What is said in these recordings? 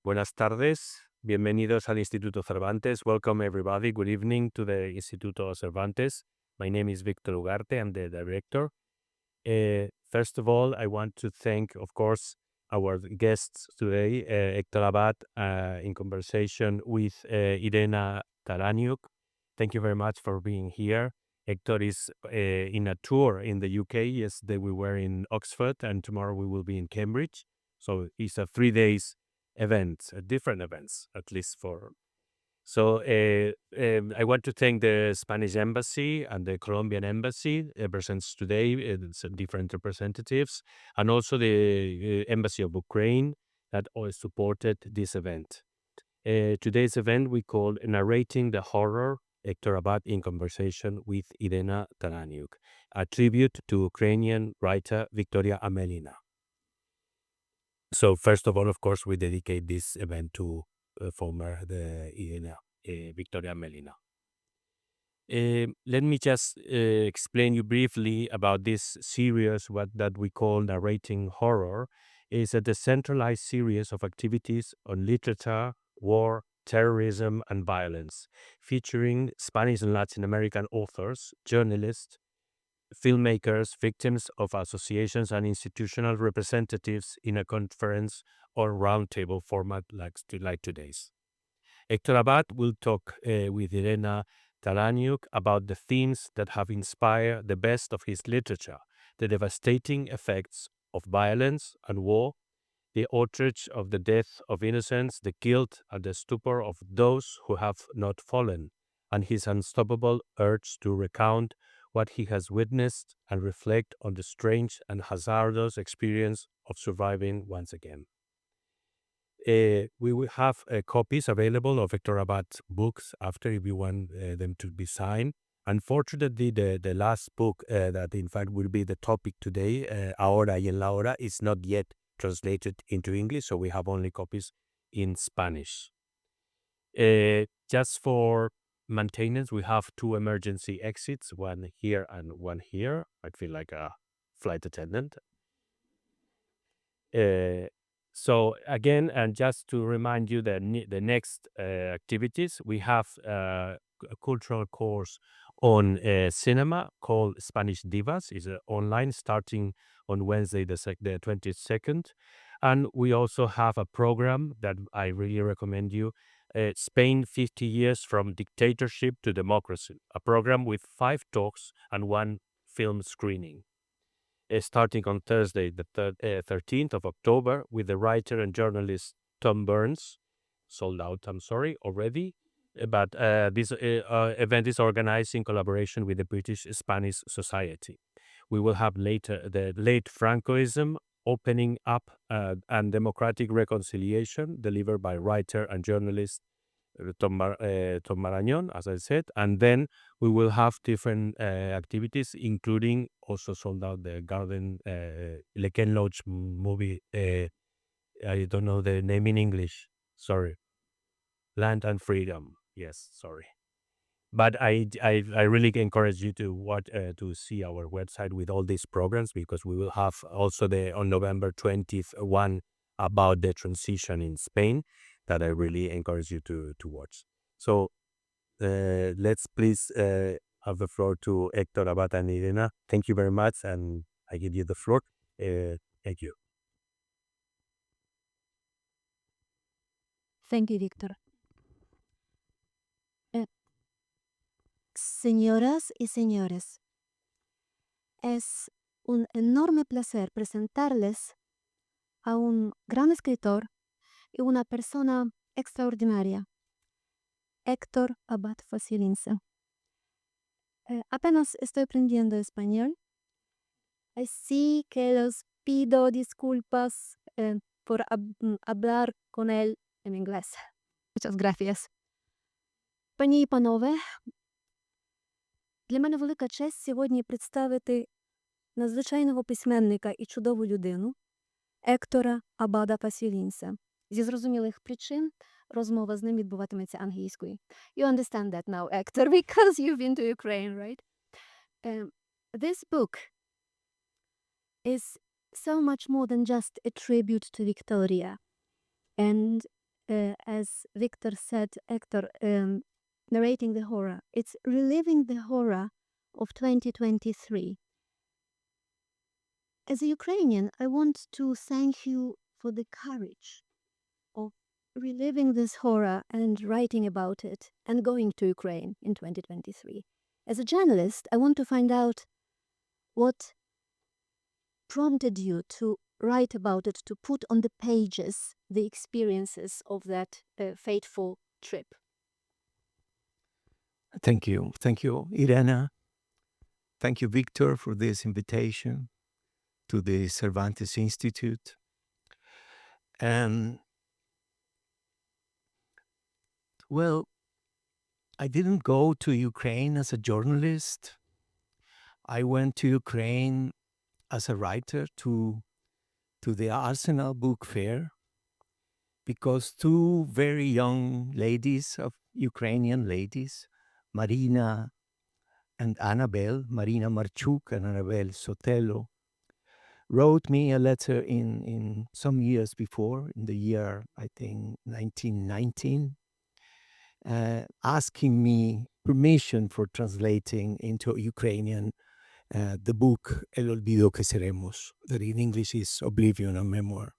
Buenas tardes. Bienvenidos al Instituto Cervantes. Welcome everybody. Good evening to the Instituto Cervantes. My name is Víctor Ugarte. I'm the director. First of all, I want to thank, of course, our guests today, Héctor Abad, in conversation with Irena Taranyuk. Thank you very much for being here. Héctor is in a tour in the UK. Yesterday we were in Oxford, and tomorrow we will be in Cambridge. So it's a 3 days event, different events, at least for. So I want to thank the Spanish embassy and the Colombian embassy presents today, it's different representatives, and also the embassy of Ukraine that all supported this event. Today's event we call Narrating the Horror, Héctor Abad in conversation with Irena Taranyuk, a tribute to Ukrainian writer Victoria Amelina. So first of all, of course, we dedicate this event to former Irena, Victoria Amelina. Let me just explain you briefly about this series, what that we call Narrating Horror. Is a decentralized series of activities on literature, war, terrorism, and violence, featuring Spanish and Latin American authors, journalists, filmmakers, victims of associations, and institutional representatives in a conference or roundtable format like today's. Héctor Abad will talk with Irena Taranyuk about the themes that have inspired the best of his literature, the devastating effects of violence and war, the outrage of the death of innocents, the guilt and the stupor of those who have not fallen, and his unstoppable urge to recount what he has witnessed and reflect on the strange and hazardous experience of surviving once again. We will have copies available of Héctor Abad's books after if you want them to be signed. Unfortunately, the last book that in fact will be the topic today, Ahora y hora, is not yet translated into English, so we have only copies in Spanish. Just for maintenance, we have two emergency exits, one here and one here. I feel like a flight attendant. So again, and just to remind you that the next activities, we have a cultural course on cinema called Spanish Divas. It's online starting on Wednesday, the 22nd. And we also have a program that I really recommend you, Spain 50 Years from Dictatorship to Democracy, a program with 5 talks and 1 film screening. Starting on Thursday, the 13th of October, with the writer and journalist Tom Burns. Sold out, I'm sorry, already. But this event is organized in collaboration with the British Spanish Society. We will have later the late Francoism, opening up and democratic reconciliation, delivered by writer and journalist Tom Marañón, as I said, and then we will have different activities, including also sold out the Garden Leken Lodge movie. I don't know the name in English. Sorry, Land and Freedom. Yes, sorry. But I really encourage you to watch to see our website with all these programs, because we will have also on November 20th one about the transition in Spain that I really encourage you to watch. So let's please have the floor to Héctor Abad and Irena. Thank you very much, and I give you the floor. Thank you. Thank you, Víctor. Señoras y señores, es un enorme placer presentarles a un gran escritor y una persona extraordinaria, Héctor Abad Facilinsa. Apenas estoy aprendiendo español, así que les pido disculpas por hablar con él en inglés. Muchas gracias. Пані і панове, для мене велика честь сьогодні представити надзвичайного письменника і чудову людину Héctora Abada Facilinsa. Зі зрозумілих причин розмова з ним відбуватиметься англійською. You understand that now, Héctor, because you've been to Ukraine, right? This book is so much more than just a tribute to Victoria. And as Victor said, Héctor, narrating the horror. It's reliving the horror of 2023. As a Ukrainian, I want to thank you for the courage of reliving this horror and writing about it and going to Ukraine in 2023. As a journalist, I want to find out what prompted you to write about it, to put on the pages the experiences of that fateful trip. Thank you. Thank you, Irena. Thank you, Victor, for this invitation to the Cervantes Institute. And, well, I didn't go to Ukraine as a journalist. I went to Ukraine as a writer to the Arsenal Book Fair because two very young ladies, of Ukrainian ladies, Marina and Annabelle, Marina Marchuk and Annabelle Sotelo, wrote me a letter in some years before, in the year, I think, 1919, asking me permission for translating into Ukrainian the book El Olvido que seremos, that in English is Oblivion, a memoir.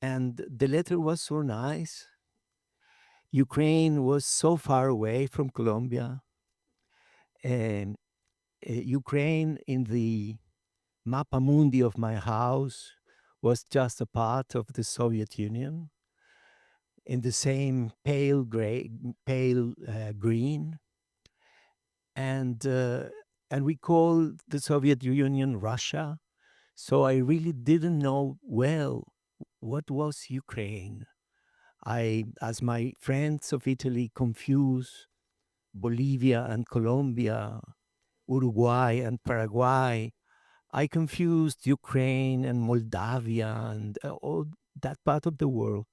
And the letter was so nice. Ukraine was so far away from Colombia. And Ukraine in the Mappa Mundi of my house was just a part of the Soviet Union in the same pale green. And we called the Soviet Union Russia. So I really didn't know well what was Ukraine. As my friends of Italy confuse Bolivia and Colombia, Uruguay and Paraguay, I confused Ukraine and Moldavia and all that part of the world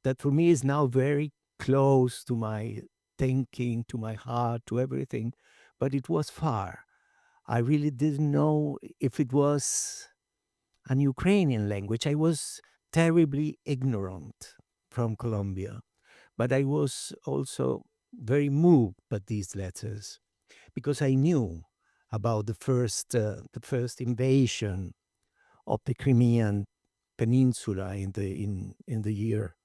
that for me is now very close to my thinking, to my heart, to everything, but it was far. I really didn't know if it was an Ukrainian language. I was terribly ignorant from Colombia, but I was also very moved by these letters because I knew about the first invasion of the Crimean Peninsula in the year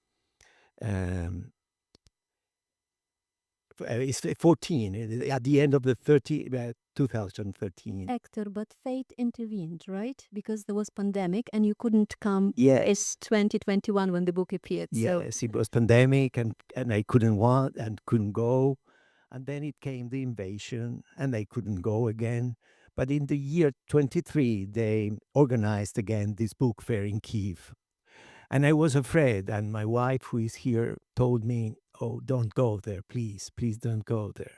it's 14 at the end of the 2013. Héctor, but fate intervened, right? Because there was pandemic and you couldn't come. Yes. It's 2021 when the book appeared. Yes, it was pandemic and I couldn't go. And then it came the invasion and I couldn't go again. But in the year 23, they organized again this book fair in Kyiv. And I was afraid. And my wife, who is here, told me, oh, don't go there, please don't go there.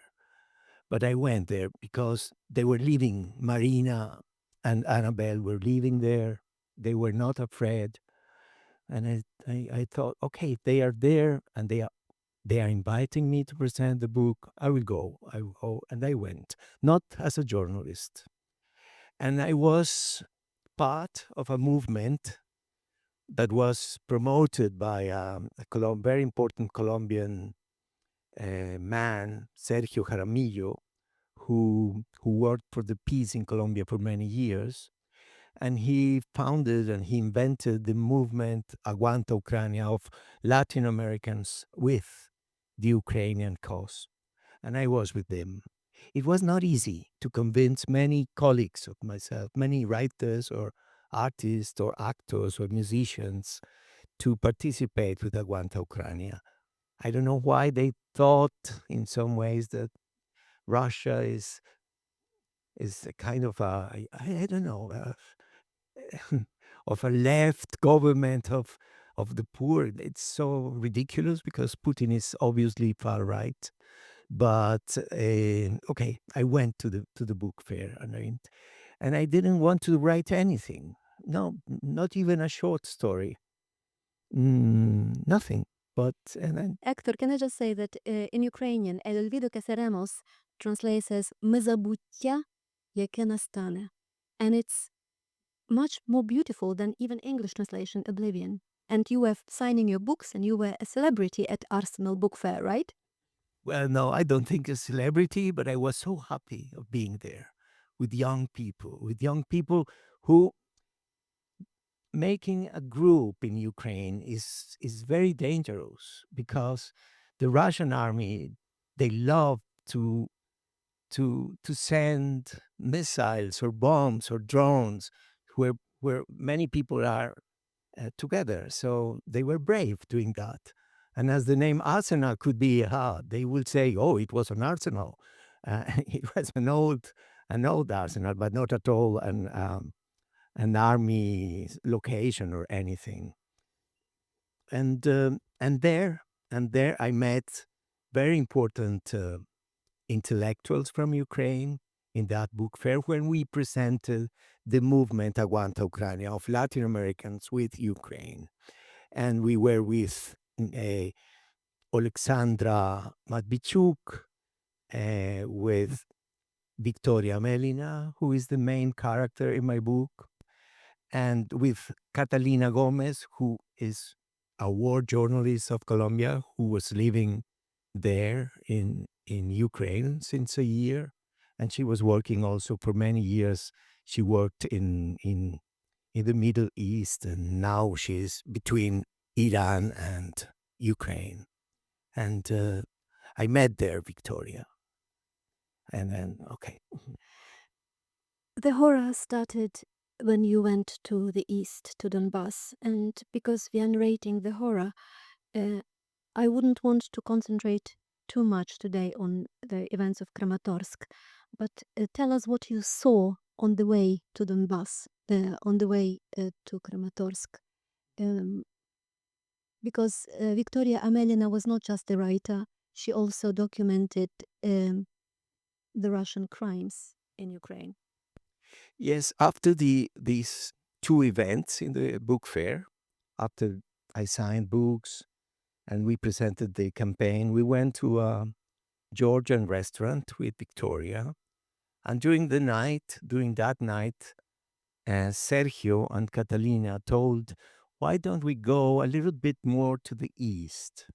But I went there because they were leaving. Marina and Annabelle were leaving there. They were not afraid. And I thought, okay, they are there and they are inviting me to present the book. I will go. And I went, not as a journalist. And I was part of a movement that was promoted by a very important Colombian man, Sergio Jaramillo, who worked for the peace in Colombia for many years. And he founded and he invented the movement Aguanta Ucrania of Latin Americans with the Ukrainian cause. And I was with them. It was not easy to convince many colleagues of myself, many writers or artists or actors or musicians to participate with Aguanta Ucrania. I don't know why they thought in some ways that Russia is a kind of a, I don't know, of a left government of the poor. It's so ridiculous because Putin is obviously far right. But okay, I went to the book fair and I didn't want to write anything. No, not even a short story. Nothing. But and then Héctor, can I just say that in Ukrainian, El Olvido que seremos translates as «Незабуття, яке настане». And it's much more beautiful than even English translation, Oblivion. and you were signing your books and you were a celebrity at Arsenal Book Fair, right? Well, no, I don't think a celebrity, but I was so happy of being there with young people who making a group in Ukraine is very dangerous because the Russian army they love to send missiles or bombs or drones where many people are together. So they were brave doing that. And as the name Arsenal could be, they will say, "Oh, it was an arsenal. It was an old arsenal, but not at all an army location or anything." And there I met very important intellectuals from Ukraine in that book fair when we presented the movement Aguanta Ucrania of Latin Americans with Ukraine. And we were with Alexandra Matvichuk, with Victoria Melina, who is the main character in my book, and with Catalina Gomez, who is a war journalist of Colombia who was living there in Ukraine since a year. And she was working also for many years. She worked in the Middle East, and now she's between Iran and Ukraine. And I met there Victoria. And then, okay. The horror started when you went to the east, to Donbass, and because we are narrating the horror, I wouldn't want to concentrate too much today on the events of Kramatorsk, but tell us what you saw on the way to Donbass, on the way to Kramatorsk. Because Victoria Amelina was not just a writer, she also documented the Russian crimes in Ukraine. Yes, after these two events in the book fair, after I signed books and we presented the campaign, we went to a Georgian restaurant with Victoria. And during that night, Sergio and Catalina told, why don't we go a little bit more to the east,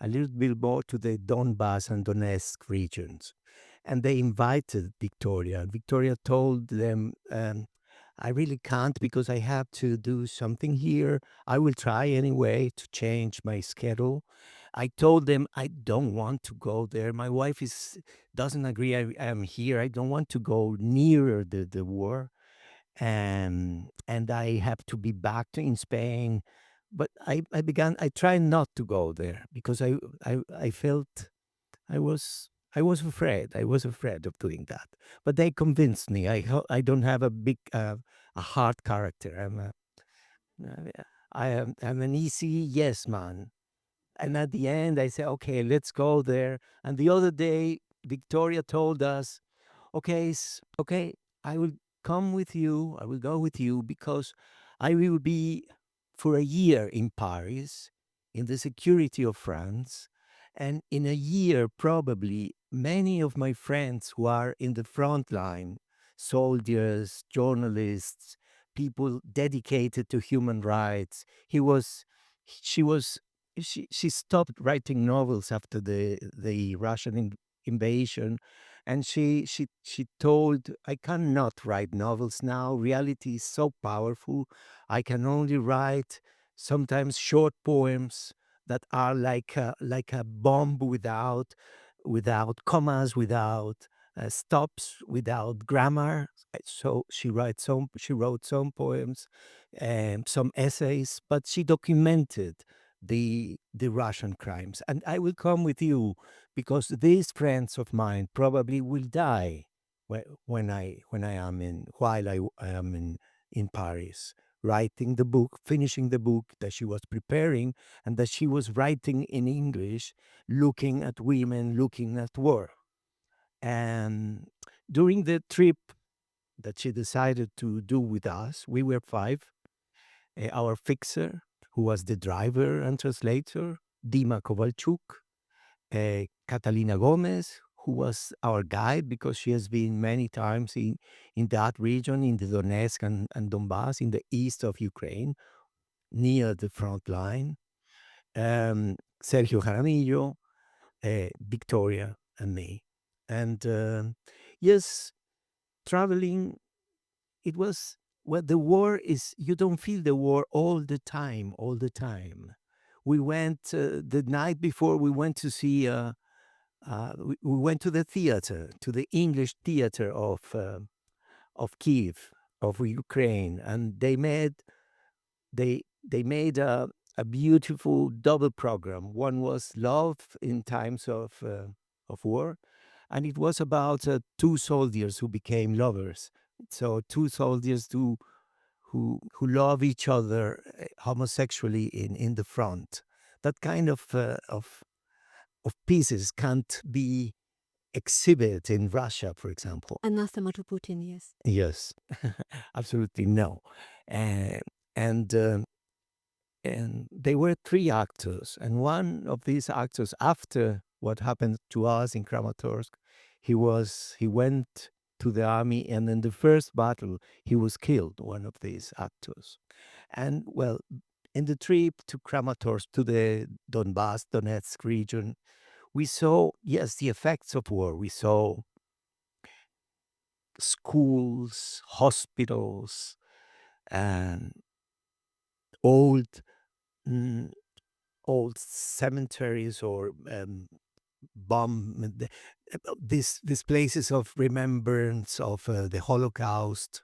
a little bit more to the Donbass and Donetsk regions? And they invited Victoria. Victoria told them, I really can't because I have to do something here. I will try anyway to change my schedule. I told them I don't want to go there. My wife doesn't agree. I am here. I don't want to go nearer the war, and I have to be back in Spain. But I tried not to go there because I felt I was afraid. I was afraid of doing that. But they convinced me. I don't have a hard character. I'm an easy yes man. And at the end, I said, okay, let's go there. And the other day, Victoria told us, okay, I will come with you. I will go with you because I will be for a year in Paris in the security of France. And in a year, probably many of my friends who are in the front line, soldiers, journalists, people dedicated to human rights, she was, she stopped writing novels after the Russian invasion, and she told, I cannot write novels now. Reality is so powerful. I can only write sometimes short poems that are like a bomb without commas, without stops, without grammar. So she wrote some poems and some essays, but she documented the Russian crimes. And I will come with you because these friends of mine probably will die when I am in while I am in Paris, writing the book, finishing the book that she was preparing and that she was writing in English, looking at women, looking at war. And during the trip that she decided to do with us, we were five. Our fixer, who was the driver and translator, Dima Kovalchuk, Catalina Gomez, who was our guide because she has been many times in that region, in the Donetsk and Donbass, in the east of Ukraine. near the front line. Sergio Jaramillo, Victoria, and me. And yes, traveling, it was, well, the war is, you don't feel the war all the time, all the time. We went, the night before, we went to see, we went to the theater, to the English theater of Kiev, of Ukraine, and they made a beautiful double program. One was love in times of war, and it was about two soldiers who became lovers. So two soldiers who love each other homosexually in the front. That kind of pieces can't be exhibited in Russia, for example. Anathema to Putin, yes. Yes, absolutely no. And and and they were three actors, and one of these actors, after what happened to us in Kramatorsk, he went to the army, and in the first battle he was killed, one of these actors. And well, in the trip to Kramatorsk, to the Donbass, Donetsk region, we saw, yes, the effects of war. We saw schools, hospitals, and old mm, old cemeteries, or bomb these places of remembrance of the Holocaust,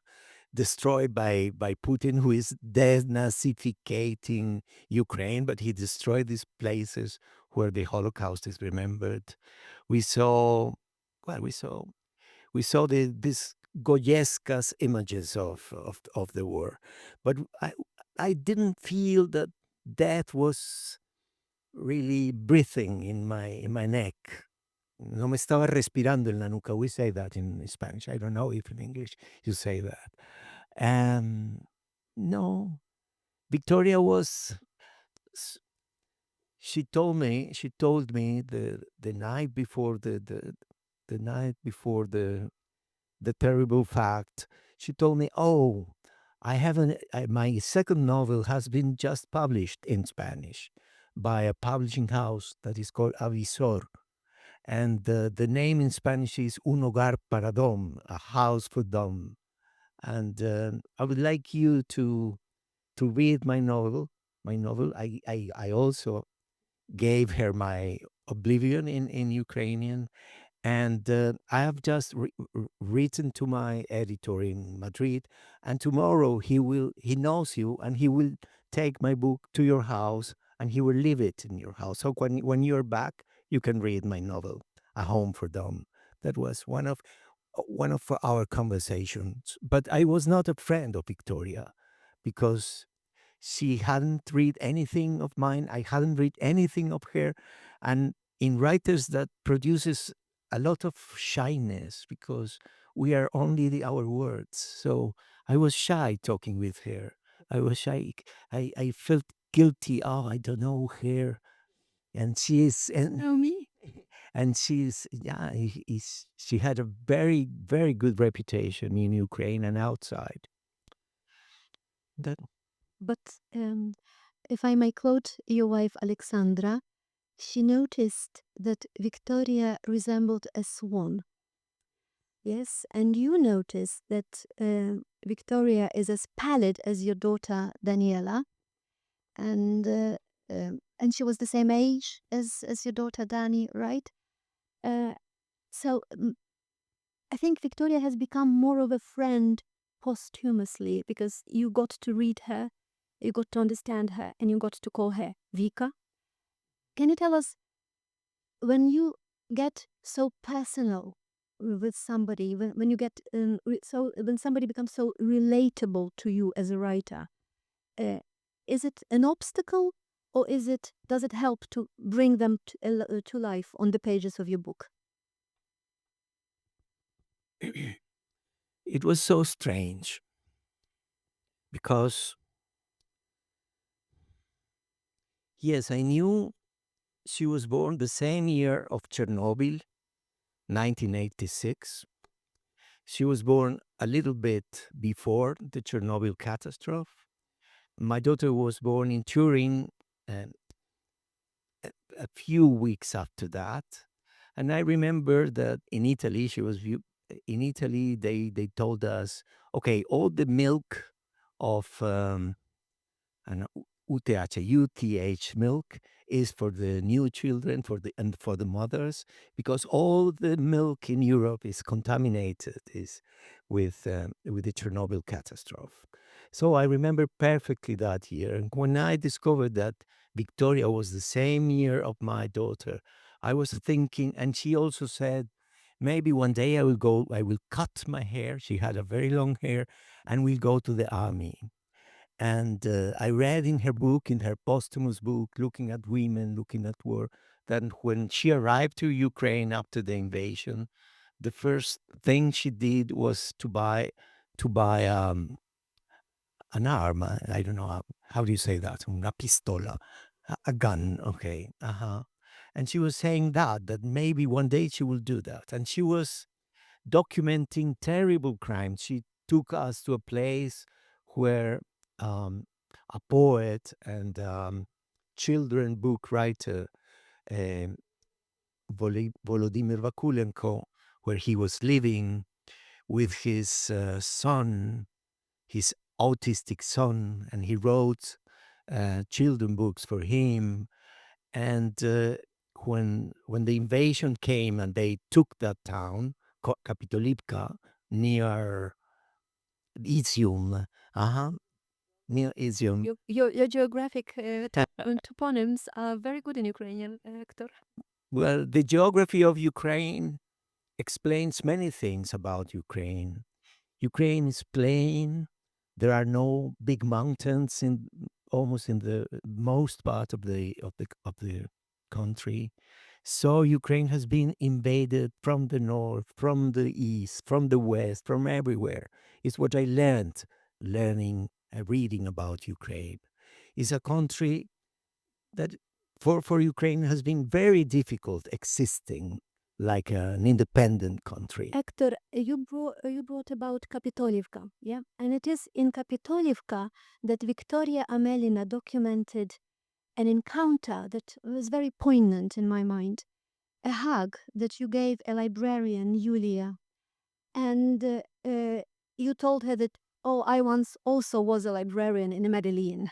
destroyed by Putin, who is denazificating Ukraine, but he destroyed these places where the Holocaust is remembered. We saw, well, we saw these Goyescas images of the war, but I didn't feel that death was really breathing in my neck. No me estaba respirando en la nuca. We say that in Spanish. I don't know if in English you say that. No, Victoria was. s- She told me the night before the night before the terrible fact. She told me, "Oh, I haven't. My second novel has been just published in Spanish by a publishing house that is called Avisor, and the name in Spanish is Un hogar para Dom, a house for Dom. And I would like you to read my novel. My novel. I also gave her my Oblivion in Ukrainian, and I have just written to my editor in Madrid, and tomorrow he knows you, and he will take my book to your house, and he will leave it in your house. So when you're back, you can read my novel, A Home for Them. That was one of our conversations. But I was not a friend of Victoria, because she hadn't read anything of mine. I hadn't read anything of her. And in writers, that produces a lot of shyness, because we are only our words. So I was shy talking with her. I was shy. I felt guilty. Oh, I don't know her. And she is, Know me? and she's, yeah, she had a very, very good reputation in Ukraine and outside. That But if I may quote your wife Alexandra, she noticed that Victoria resembled a swan. Yes, and you noticed that Victoria is as pallid as your daughter Daniela, and she was the same age as your daughter Dani, right? So I think Victoria has become more of a friend posthumously, because you got to read her, you got to understand her, and you got to call her Vika. Can you tell us, when you get so personal with somebody, when you get when somebody becomes so relatable to you as a writer, is it an obstacle, or does it help to bring them to life on the pages of your book? it was so strange, because yes, I knew she was born the same year of Chernobyl, 1986. She was born a little bit before the Chernobyl catastrophe. my daughter was born in Turin a few weeks after that. And I remember that in Italy, in Italy, they told us, okay, all the milk of and UTH milk is for the new children and for the mothers, because all the milk in Europe is contaminated with the Chernobyl catastrophe. So I remember perfectly that year. And when I discovered that Victoria was the same year of my daughter, I was thinking, and she also said, maybe one day I will cut my hair. She had a very long hair, and we'll go to the army. And I read in her book, in her posthumous book, looking at women, looking at war, that when she arrived to Ukraine after the invasion, the first thing she did was to buy an arm. I don't know how do you say that? Una pistola, a gun. Okay, and she was saying that maybe one day she will do that, and she was documenting terrible crimes. She took us to a place where um, a poet and children book writer, um, Volodymyr Vakulenko, where he was living with his son, his autistic son, and he wrote children books for him. And when the invasion came and they took that town, Kapitolivka, near Izium, near Izium. Your geographic toponyms are very good in Ukrainian, Héctor. Well, the geography of Ukraine explains many things about Ukraine. Ukraine is plain. There are no big mountains almost in the most part of the country. So Ukraine has been invaded from the north, from the east, from the west, from everywhere. It's what I learned learning reading about Ukraine. It's a country that for Ukraine has been very difficult existing like an independent country. Héctor, you brought about Kapitolivka, yeah? And it is in Kapitolivka that Victoria Amelina documented an encounter that was very poignant in my mind. A hug that you gave a librarian, Yulia. And you told her that, oh, I once also was a librarian in Medellin.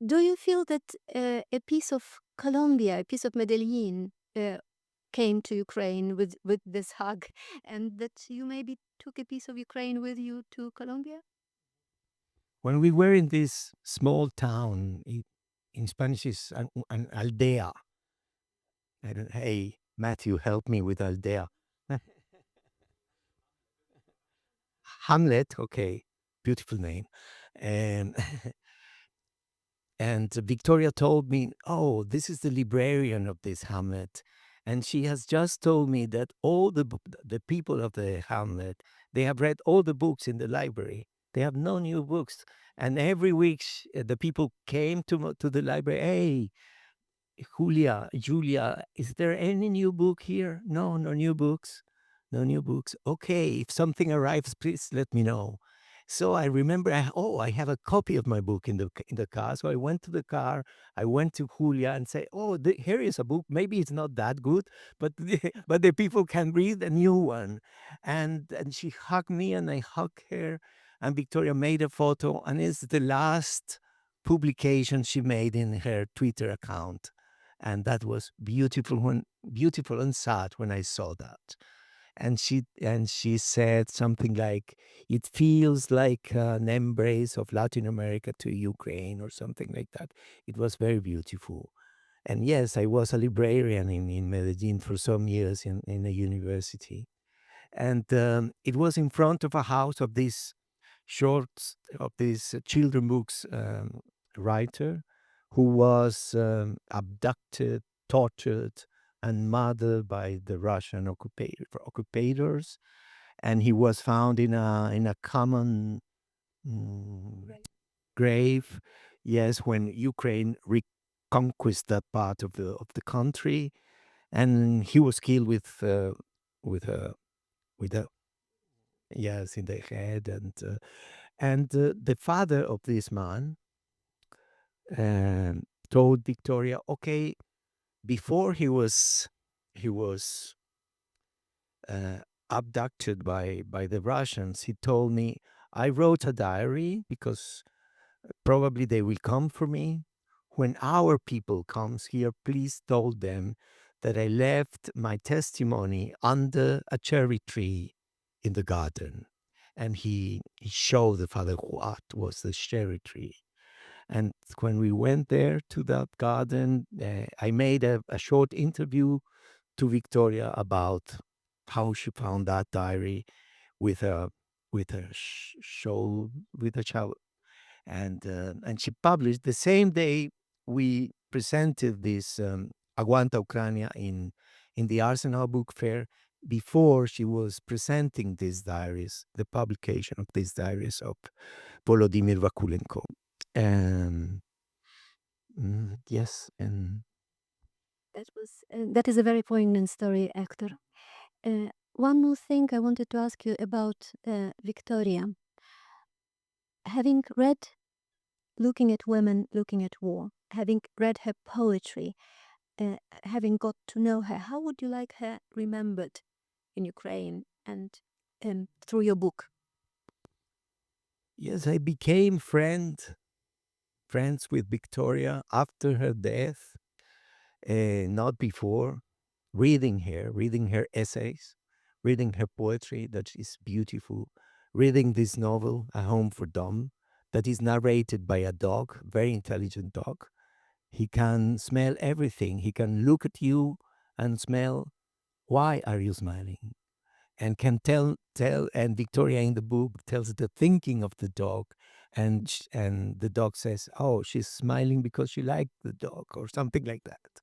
Do you feel that a piece of Colombia, a piece of Medellin, came to Ukraine with this hug, and that you maybe took a piece of Ukraine with you to Colombia? When we were in this small town, in Spanish is an aldea. Hey, Matthew, help me with aldea. Hamlet, okay, beautiful name. And and Victoria told me, oh, this is the librarian of this hamlet. And she has just told me that all the people of the hamlet, they have read all the books in the library. They have no new books. And every week the people came to the library. Hey, Julia, is there any new book here? No, no new books. No new books. Okay, if something arrives, please let me know. So I remember, I have a copy of my book in the car. So I went to the car. I went to Julia and said, "Oh, here is a book. Maybe it's not that good, but but the people can read a new one." And she hugged me, and I hugged her. And Victoria made a photo, and it's the last publication she made in her Twitter account, and that was beautiful and sad when I saw that. And she said something like, it feels like an embrace of Latin America to Ukraine or something like that. It was very beautiful. And yes, I was a librarian in Medellin for some years in a university. And it was in front of a house of this children books writer who was abducted, tortured, and murdered by the Russian occupators, and he was found in a common grave. Yes, when Ukraine reconquered that part of the country, and he was killed with a yes in the head, And the father of this man told Victoria, okay, before he was uh, abducted by the Russians, he told me, I wrote a diary because probably they will come for me. When our people comes here, please tell them that I left my testimony under a cherry tree in the garden. And he showed the father what was the cherry tree. And when we went there to that garden, I made a short interview to Victoria about how she found that diary with a show with a child, and she published the same day we presented this Aguanta Ucrania in the Arsenal Book Fair. Before she was presenting these diaries, the publication of these diaries of Volodymyr Vakulenko. Um, yes, and That is a very poignant story, Hector. One more thing I wanted to ask you about Victoria. Having read Looking at Women, Looking at War, having read her poetry, having got to know her, how would you like her remembered in Ukraine and through your book? yes, I became friends with Victoria after her death, not before. Reading her essays, reading her poetry that is beautiful, reading this novel, A Home for Dumb, that is narrated by a dog, very intelligent dog. He can smell everything. He can look at you and smell, why are you smiling? And can tell, and Victoria in the book tells the thinking of the dog, and the dog says, oh, she's smiling because she liked the dog or something like that.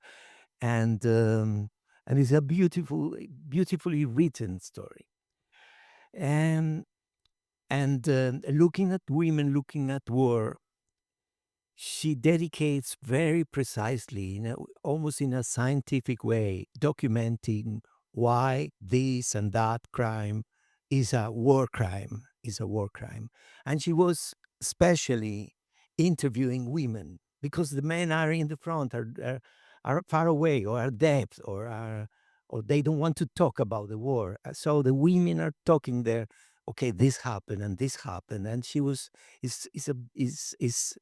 And it's a beautifully written story. And looking at women, looking at war, she dedicates very precisely, almost in a scientific way, documenting why this and that crime is a war crime, And she was especially interviewing women because the men are in the front, are far away, or are dead, or they don't want to talk about the war. So the women are talking there. Okay, this happened and this happened, and she was is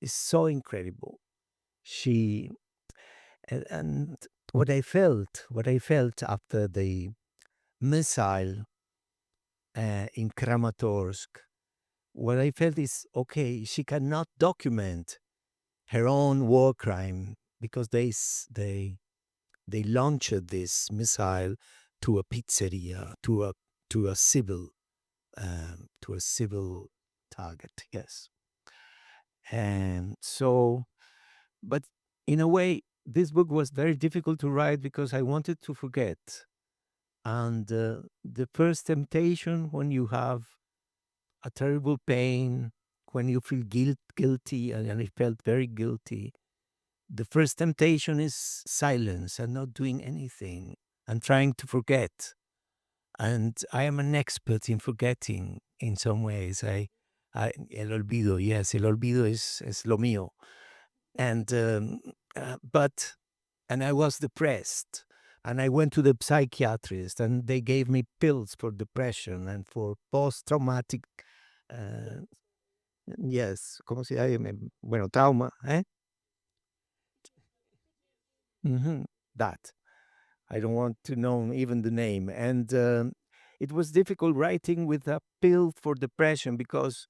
so incredible. She and what I felt after the missile in Kramatorsk, what I felt is, okay, she cannot document her own war crime because they launched this missile to a pizzeria, to a civil to a civil target. Yes. And so, but in a way, this book was very difficult to write because I wanted to forget. And the first temptation when you have a terrible pain, when you feel guilty, and I felt very guilty, the first temptation is silence and not doing anything and trying to forget. And I am an expert in forgetting in some ways. El olvido, yes, el olvido es lo mío. And and I was depressed, and I went to the psychiatrist, and they gave me pills for depression and for post-traumatic, uh, yes, ¿cómo se llama? Bueno, trauma, eh? That. I don't want to know even the name. And it was difficult writing with a pill for depression because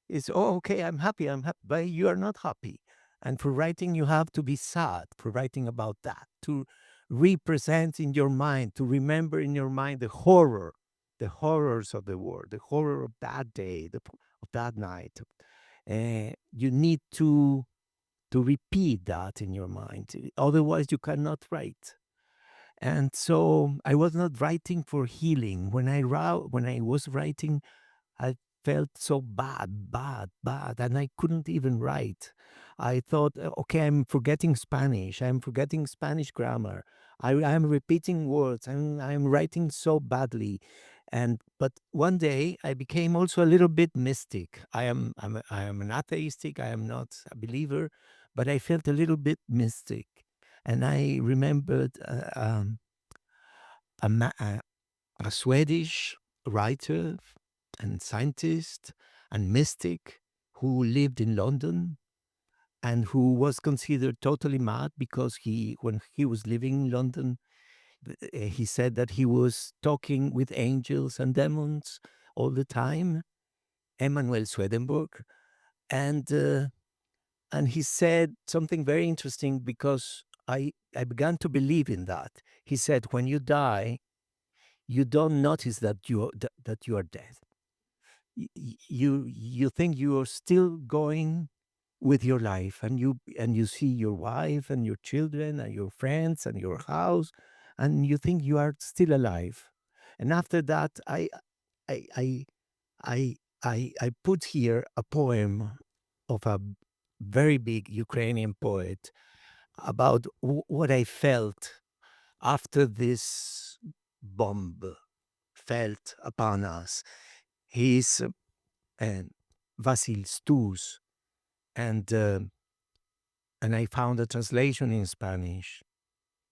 it's, oh, okay, I'm happy, but you are not happy. And for writing, you have to be sad for writing about that, to represent in your mind, to remember in your mind the horrors of the war, the horror of that day, of that night. You need to repeat that in your mind. Otherwise, you cannot write. And so I was not writing for healing. When I was writing, I felt so bad, and I couldn't even write. I thought, okay, I'm forgetting Spanish. I'm forgetting Spanish grammar. I'm repeating words. I'm writing so badly, But one day I became also a little bit mystic. I am an atheistic. I am not a believer, but I felt a little bit mystic, and I remembered a, ma- a Swedish writer and scientist and mystic who lived in London and who was considered totally mad because when he was living in London, he said that he was talking with angels and demons all the time, Emanuel Swedenborg, and he said something very interesting because I began to believe in that. He said, when you die, you don't notice that you are dead. You think you are still going with your life, and you see your wife and your children and your friends and your house, and you think you are still alive. And after that, I I I I put here a poem of a very big Ukrainian poet about what I felt after this bomb felt upon us. He's Vasil Stus, and I found a translation in Spanish.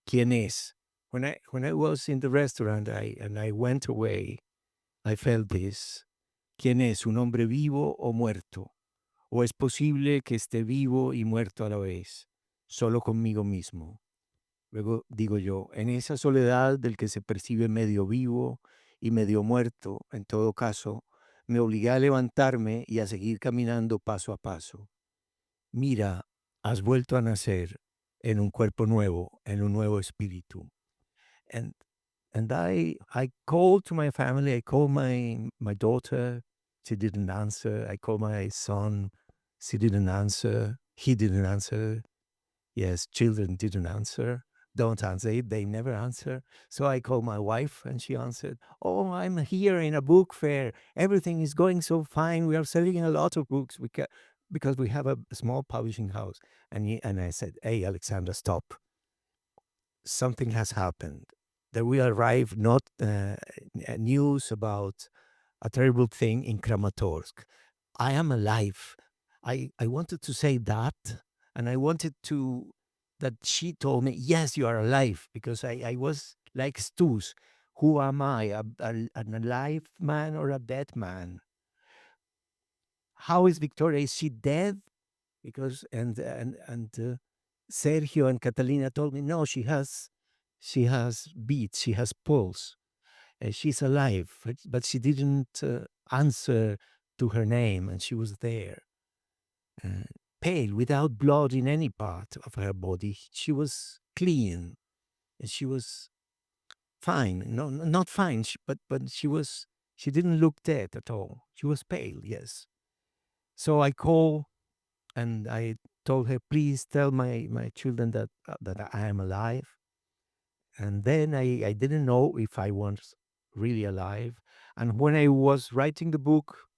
¿Quién es? When I was in the restaurant, I went away, I felt this. ¿Quién es? ¿Un hombre vivo o muerto? ¿O es posible que esté vivo y muerto a la vez? Solo conmigo mismo. Luego digo yo, en esa soledad del que se percibe medio vivo y medio muerto, en todo caso, me obligué a levantarme y a seguir caminando paso a paso. Mira, has vuelto a nacer en un cuerpo nuevo, en un nuevo espíritu. And I called to my family. I called my daughter. She didn't answer. I called my son. She didn't answer. He didn't answer. Yes, children didn't answer. Don't answer it. They never answer. So I called my wife, and she answered, "Oh, I'm here in a book fair. Everything is going so fine. We are selling a lot of books because we have a small publishing house." And I said, "Hey, Alexandra, stop. Something has happened. There will arrive not news about a terrible thing in Kramatorsk. I am alive." I wanted to say that, and I wanted to that she told me, "Yes, you are alive," because I was like Stus. Who am I, an alive man or a dead man? How is Victoria? Is she dead? Because Sergio and Catalina told me, no, she has beats, she has pulse, she's alive, but she didn't answer to her name, and she was there, pale, without blood in any part of her body. She was clean, and she was fine. No, not fine, but she didn't look dead at all. She was pale, yes. So I called and I told her, please tell my children that I am alive. And then I didn't know if I was really alive. And when I was writing the book,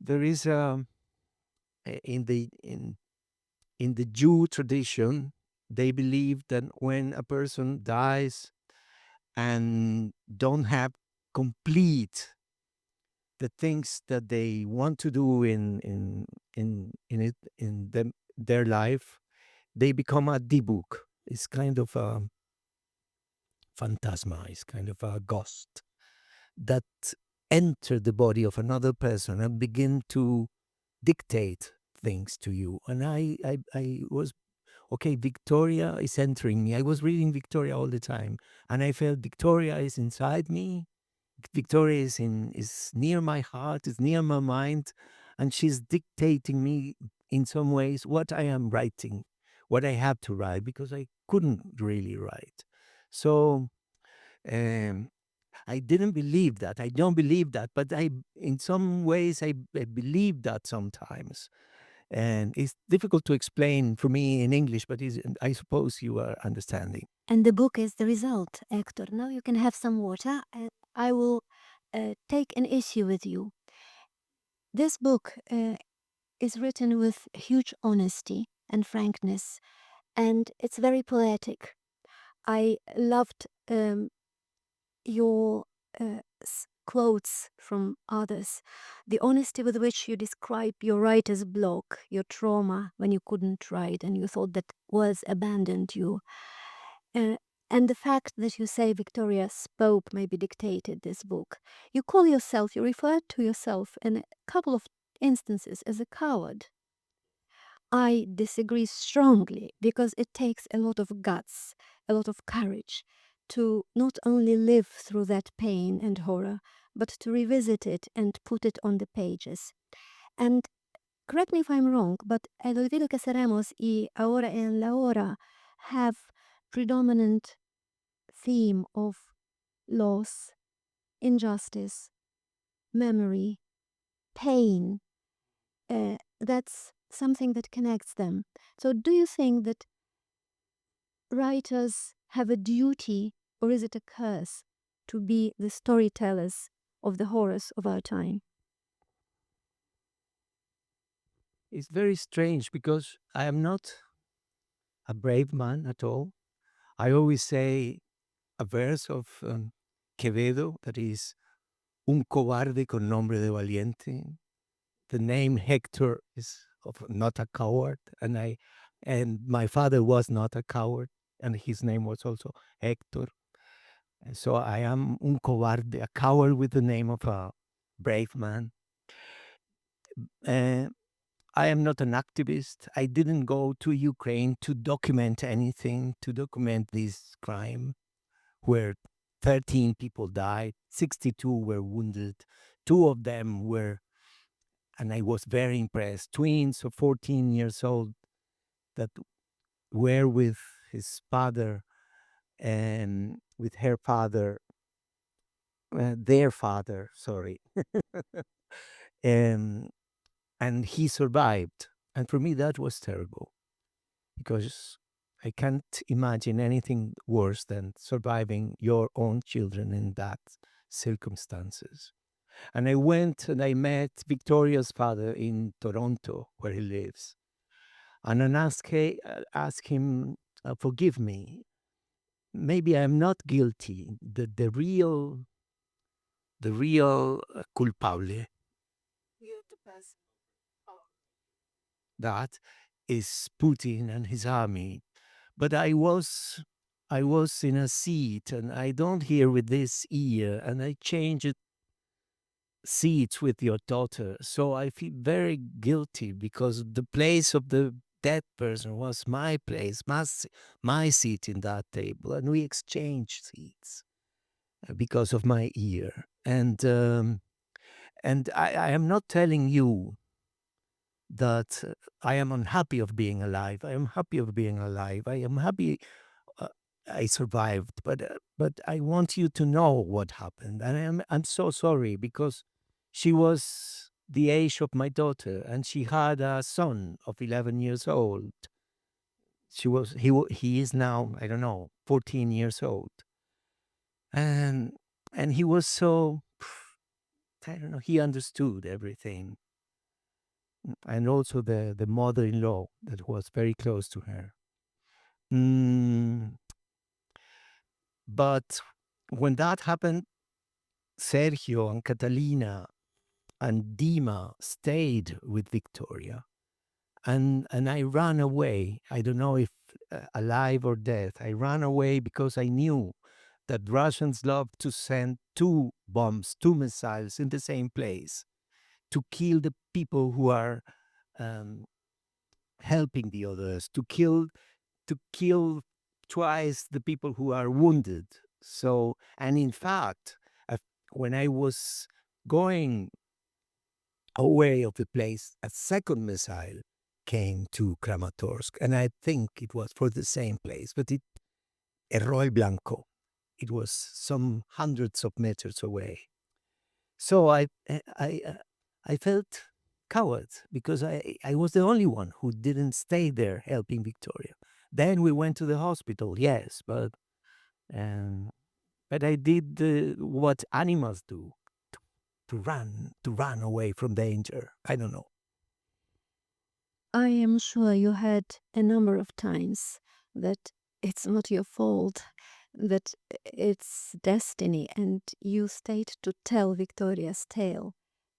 there is in the Jew tradition, they believe that when a person dies and don't have complete the things that they want to do in their life, they become a dibuk. It's kind of a phantasma. It's kind of a ghost that enter the body of another person and begin to dictate things to you. And I was, okay, Victoria is entering me. I was reading Victoria all the time, and I felt Victoria is inside me. Victoria is near my heart, is near my mind, and she's dictating me in some ways what I am writing, what I have to write, because I couldn't really write. So um, I didn't believe that. I don't believe that, but in some ways, I believe that sometimes. And it's difficult to explain for me in English, but I suppose you are understanding. And the book is the result, Hector. Now you can have some water, and I will take an issue with you. This book is written with huge honesty and frankness, and it's very poetic. I loved your quotes from others, the honesty with which you describe your writer's block, your trauma when you couldn't write and you thought that words abandoned you. And the fact that you say Victoria's Pope maybe dictated this book. You refer to yourself in a couple of instances as a coward. I disagree strongly because it takes a lot of guts, a lot of courage to not only live through that pain and horror, but to revisit it and put it on the pages. And correct me if I'm wrong, but El Olvido que seremos y Ahora en la hora have predominant theme of loss, injustice, memory, pain. That's something that connects them. So do you think that writers have a duty, or is it a curse, to be the storytellers of the horrors of our time? It's very strange because I am not a brave man at all. I always say a verse of Quevedo that is un cobarde con nombre de valiente. The name Hector is of not a coward, and my father was not a coward, and his name was also Hector. And so I am un cobarde, a coward with the name of a brave man. I am not an activist. I didn't go to Ukraine to document anything, to document this crime where 13 people died, 62 were wounded. Two of them were, and I was very impressed, twins of 14 years old that were with his father and with her father, their father, sorry. and and he survived. And for me, that was terrible because I can't imagine anything worse than surviving your own children in that circumstances. And I went and I met Victoria's father in Toronto, where he lives. And I asked him, forgive me. Maybe I'm not guilty. The real culpable that is Putin and his army. But I was in a seat and I don't hear with this ear and I changed seats with your daughter. So I feel very guilty because the place of the dead person was my place, my seat in that table. And we exchanged seats because of my ear. And I am not telling you that I am unhappy of being alive. I am happy of being alive. I am happy uh, I survived, but I want you to know what happened. And I'm so sorry because she was the age of my daughter and she had a son of 11 years old. He is now, I don't know, 14 years old. And he was so, I don't know, he understood everything. And also the mother-in-law that was very close to her. But when that happened, Sergio and Catalina and Dima stayed with Victoria. And I ran away. I don't know if alive or dead. I ran away because I knew that Russians love to send two bombs, two missiles in the same place to kill the people who are helping the others, to kill twice the people who are wounded. So, and in fact, when I was going away of the place, a second missile came to Kramatorsk, and I think it was for the same place, but it erró el blanco. It was some hundreds of meters away. So I felt coward because I was the only one who didn't stay there helping Victoria. Then we went to the hospital, yes, but I did what animals do, to run away from danger. I don't know. I am sure you had a number of times that it's not your fault, that it's destiny, and you stayed to tell Victoria's tale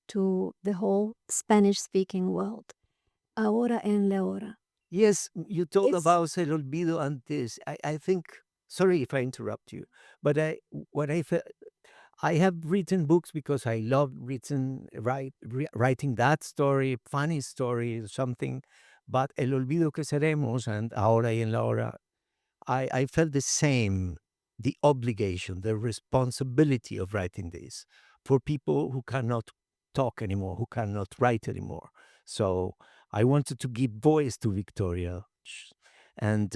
to the whole Spanish-speaking world. Ahora en la hora. Yes, you told It's about El Olvido and this. I think, sorry if I interrupt you, but what I felt, I have written books because I love writing that story, funny story, something. But El Olvido que seremos and Ahora y en la hora, I felt the same, the obligation, the responsibility of writing this for people who cannot talk anymore, who cannot write anymore. So I wanted to give voice to Victoria. And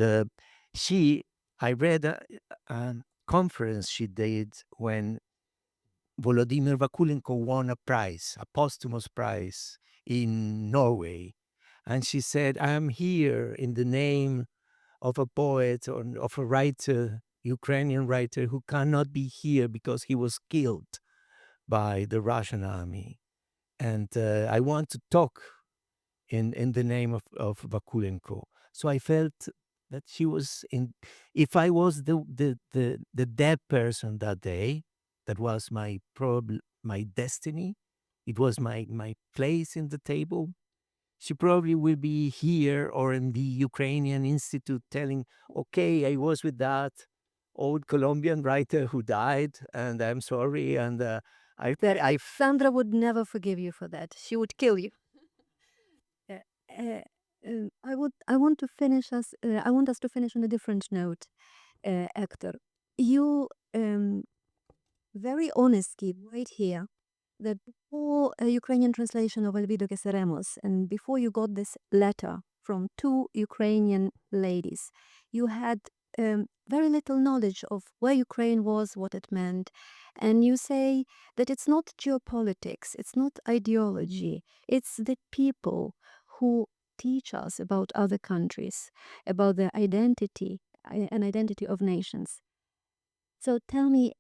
I read a conference she did when Volodymyr Vakulenko won a prize, a posthumous prize in Norway. And she said, I am here in the name of a poet or of a writer, Ukrainian writer, who cannot be here because he was killed by the Russian army. And I want to talk in the name of Vakulenko. So I felt that she was in. If I was the dead person that day, that was my destiny. It was my place in the table. She probably will be here or in the Ukrainian Institute telling, okay, I was with that old Colombian writer who died, and I'm sorry. And I Sandra would never forgive you for that. She would kill you. Uh, uh, I want to finish us. I want us to finish on a different note, Hector. You very honestly right here that before a Ukrainian translation of Olvido que seremos, and before you got this letter from two Ukrainian ladies, you had very little knowledge of where Ukraine was, what it meant. And you say that it's not geopolitics, it's not ideology, it's the people who teach us about other countries, about the identity, an identity of nations. So tell me,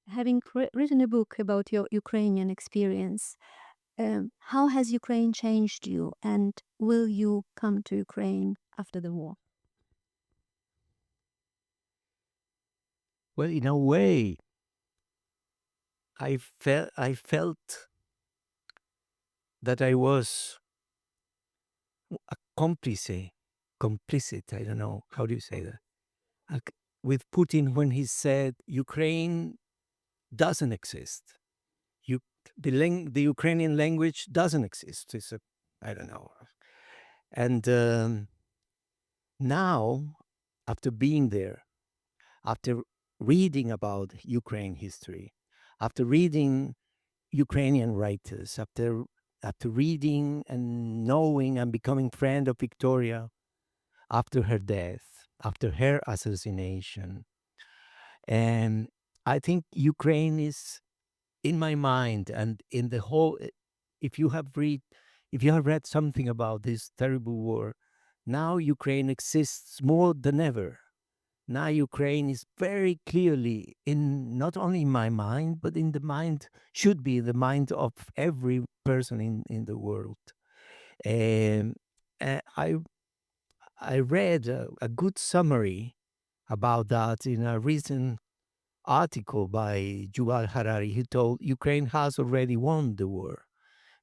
having written a book about your Ukrainian experience, how has Ukraine changed you, and will you come to Ukraine after the war? well, in a way, I felt that I was a complicit. I don't know how do you say that, with Putin when he said Ukraine doesn't exist. You, the Ukrainian language doesn't exist. It's a, I don't know. And now, after being there, after reading about Ukraine history, after reading Ukrainian writers, after reading and knowing and becoming friend of Victoria after her death, after her assassination, and I think Ukraine is in my mind and in the whole. If you have read something about this terrible war, now Ukraine exists more than ever. Now Ukraine is very clearly in not only in my mind, but in the mind, should be the mind of every person in the world. And I read a good summary about that in a recent article by Yuval Harari. He told Ukraine has already won the war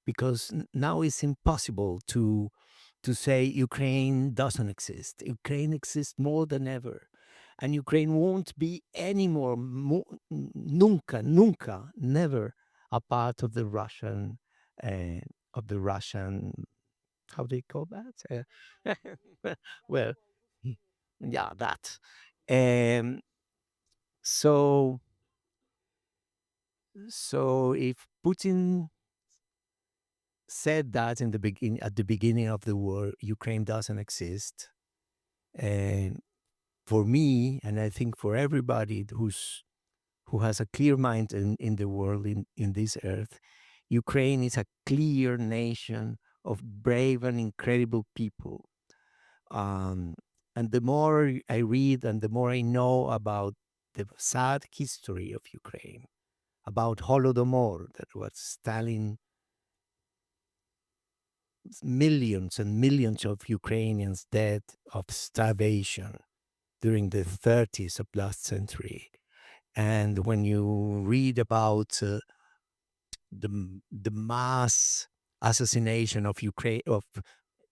because now it's impossible to say Ukraine doesn't exist. Ukraine exists more than ever. And Ukraine won't be anymore, nunca, never a part uh, of the Russian, how do you call that? Well, yeah, that. Um, so, so if Putin said that in the beginning, at the beginning of the war, Ukraine doesn't exist, and for me, and I think for everybody who has a clear mind in the world, in this earth, Ukraine is a clear nation of brave and incredible people. Um, and the more I read and the more I know about the sad history of Ukraine, about Holodomor, that was Stalin, millions and millions of Ukrainians dead of starvation, during the 30s of last century. And when you read about the mass assassination of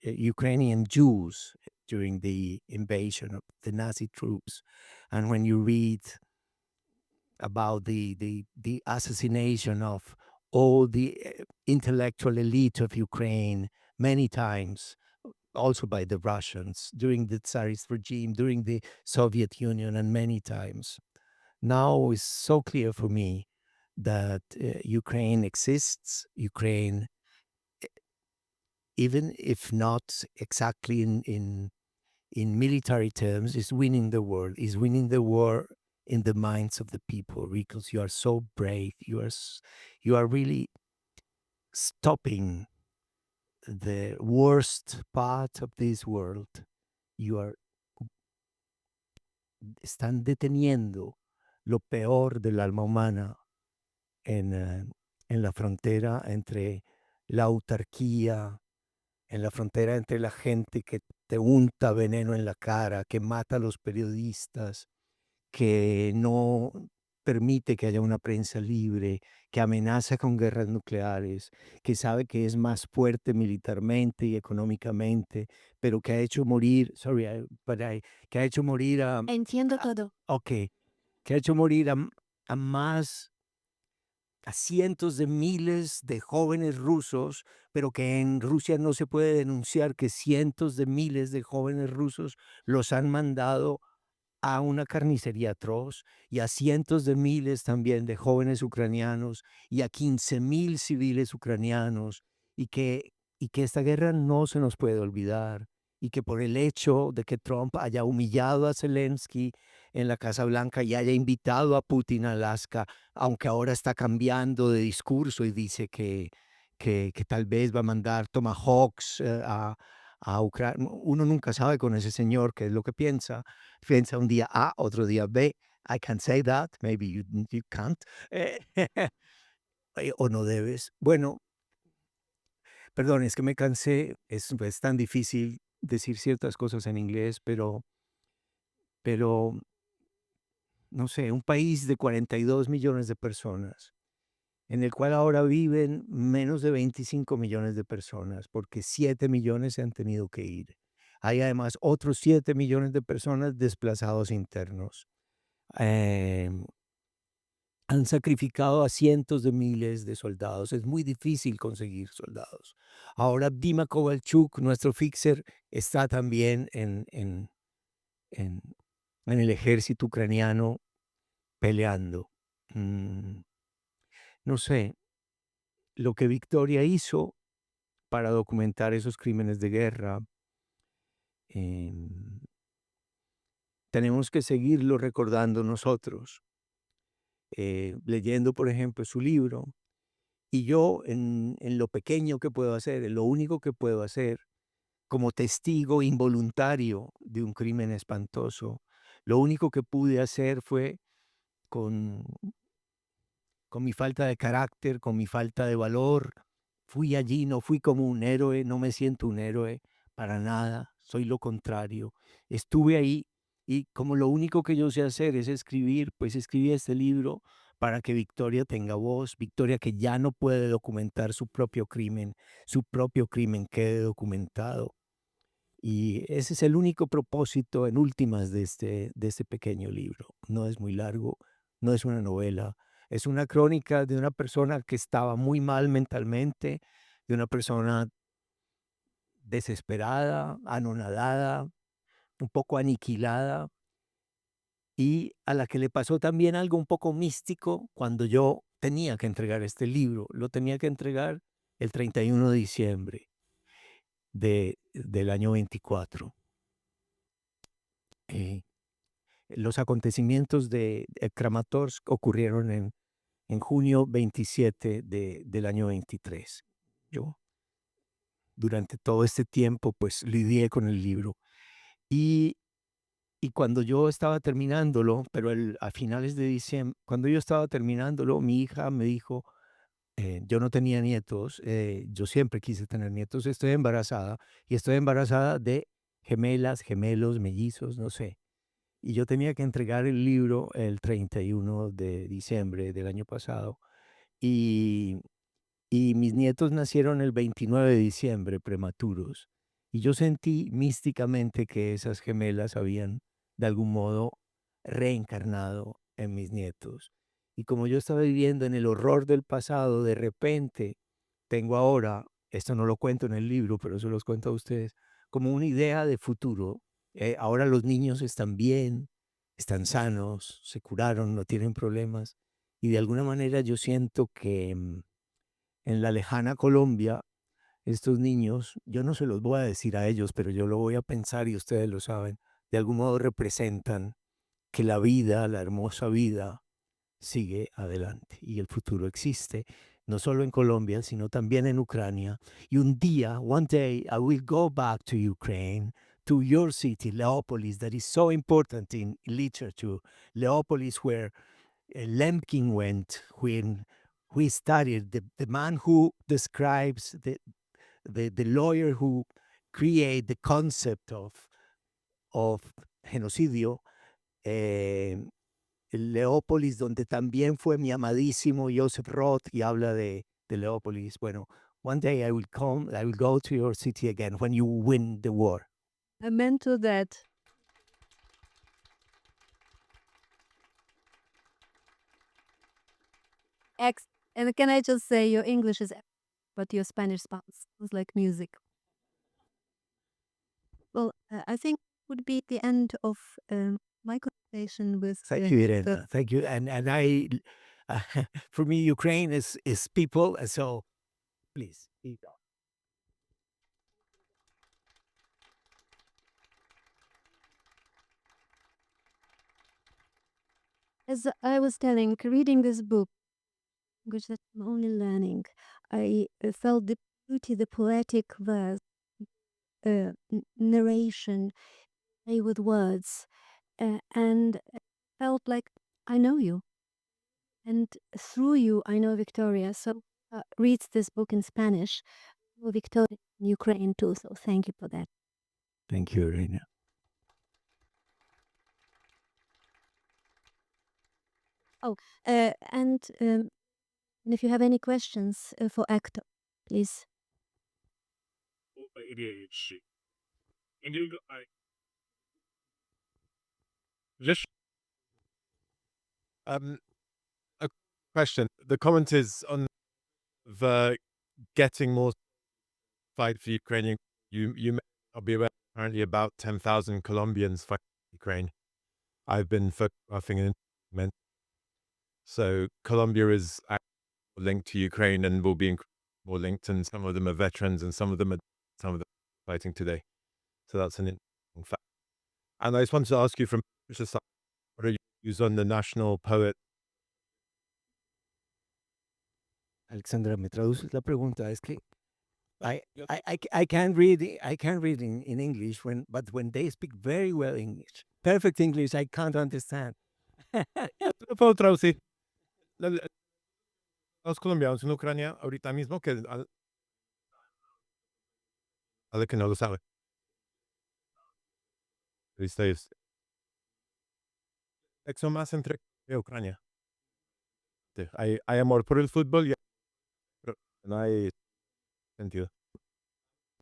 Ukrainian Jews during the invasion of the Nazi troops, and when you read about the assassination of all the intellectual elite of Ukraine many times, also by the Russians during the Tsarist regime, during the Soviet Union, and many times. Now it's so clear for me that Ukraine exists. Ukraine, even if not exactly in military terms, is winning the war. Is winning the war in the minds of the people, because you are so brave. You are really stopping the worst part of this world. Están deteniendo lo peor del alma humana en la frontera entre la autarquía, en la frontera entre la gente que te unta veneno en la cara, que mata a los periodistas, que no permite que haya una prensa libre, que amenaza con guerras nucleares, que sabe que es más fuerte militarmente y económicamente, pero que ha hecho morir, que ha hecho morir Entiendo todo. ok, que ha hecho morir a más, a cientos de miles de jóvenes rusos, pero que en Rusia no se puede denunciar que cientos de miles de jóvenes rusos los han mandado a una carnicería atroz, y a cientos de miles también de jóvenes ucranianos y a 15,000 civiles ucranianos, y que esta guerra no se nos puede olvidar, y que por el hecho de que Trump haya humillado a Zelensky en la Casa Blanca y haya invitado a Putin a Alaska, aunque ahora está cambiando de discurso y dice que tal vez va a mandar Tomahawks a Ucrania. Uno nunca sabe con ese señor qué es lo que piensa. Piensa un día A, otro día B. I can say that, maybe you can't. O no debes. Bueno, perdón, es que me cansé. Es tan difícil decir ciertas cosas en inglés, pero no sé, un país de 42 millones de personas, en el cual ahora viven menos de 25 millones de personas, porque 7 millones se han tenido que ir. Hay además otros 7 millones de personas desplazados internos. Han sacrificado a cientos de miles de soldados. Es muy difícil conseguir soldados. Ahora Dima Kovalchuk, nuestro fixer, está también en el ejército ucraniano peleando. No sé, lo que Victoria hizo para documentar esos crímenes de guerra, em, tenemos que seguirlo recordando nosotros, leyendo, por ejemplo, su libro. Y yo, en lo pequeño que puedo hacer, en lo único que puedo hacer, como testigo involuntario de un crimen espantoso, lo único que pude hacer fue con mi falta de carácter, con mi falta de valor. Fui allí, no fui como un héroe, no me siento un héroe para nada, soy lo contrario. Estuve ahí, y como lo único que yo sé hacer es escribir, pues escribí este libro para que Victoria tenga voz, Victoria, que ya no puede documentar su propio crimen quede documentado. Y ese es el único propósito en últimas de este pequeño libro. No es muy largo, no es una novela, es una crónica de una persona que estaba muy mal mentalmente, de una persona desesperada, anonadada, un poco aniquilada, y a la que le pasó también algo un poco místico cuando yo tenía que entregar este libro. Lo tenía que entregar el 31 de diciembre del año 24. Los acontecimientos de Kramatorsk ocurrieron en junio 27 del año 23. Yo, durante todo este tiempo, pues lidié con el libro. Y, y cuando yo estaba terminándolo, pero a finales de diciembre, cuando yo estaba terminándolo, mi hija me dijo, yo no tenía nietos, yo siempre quise tener nietos, estoy embarazada, y estoy embarazada de gemelas, gemelos, mellizos, no sé. y yo tenía que entregar el libro el 31 de diciembre del año pasado, y mis nietos nacieron el 29 de diciembre, prematuros. Y yo sentí místicamente que esas gemelas habían, de algún modo, reencarnado en mis nietos. Y como yo estaba viviendo en el horror del pasado, de repente tengo ahora, esto no lo cuento en el libro, pero eso los cuento a ustedes, como una idea de futuro. Ahora los niños están bien, están sanos, se curaron, no tienen problemas. Y de alguna manera yo siento que en la lejana Colombia, estos niños, yo no se los voy a decir a ellos, pero yo lo voy a pensar y ustedes lo saben, de algún modo representan que la vida, la hermosa vida, sigue adelante y el futuro existe, no solo en Colombia, sino también en Ucrania. Y un día, one day, I will go back to Ukraine, to your city, Leopolis, that is so important in literature. Leopolis, where Lemkin went when we studied the man who describes the lawyer who create the concept of genocidio, Leópolis, donde también fue mi amadísimo Joseph Roth y habla de Leópolis. Bueno, one day I will come, I will go to your city again when you win the war. Amen to that. And can I just say your English is, but your Spanish sounds like music. Well, I think would be the end of my conversation with. Thank you, Irena. Thank you. And I, for me, Ukraine is people. And so, please, keep going. As I was telling, reading this book, which that I'm only learning, I felt the beauty, the poetic verse, narration, play with words, and felt like I know you. And through you, I know Victoria. So reads this book in Spanish. Victoria in Ukraine too. So thank you for that. Thank you, Irena. And if you have any questions for Hector, please. A question. The comment is on the getting more fight for Ukrainian. You may not be aware. Apparently, about 10,000 Colombians fight Ukraine. I've been photographing an men. So Colombia is linked to Ukraine and will be more linked. And some of them are veterans, and some of them are fighting today. So that's an interesting fact. And I just wanted to ask you from what are your views on the national poet? Alexandra, ¿me traduces la pregunta? Es que I can't read in English but when they speak very well English, perfect English, I can't understand. Lo puedo traducir. Los colombianos en Ucrania ahorita mismo que a que no lo sabe. Es más entre Ucrania. Hay amor por el fútbol, pero no hay sentido.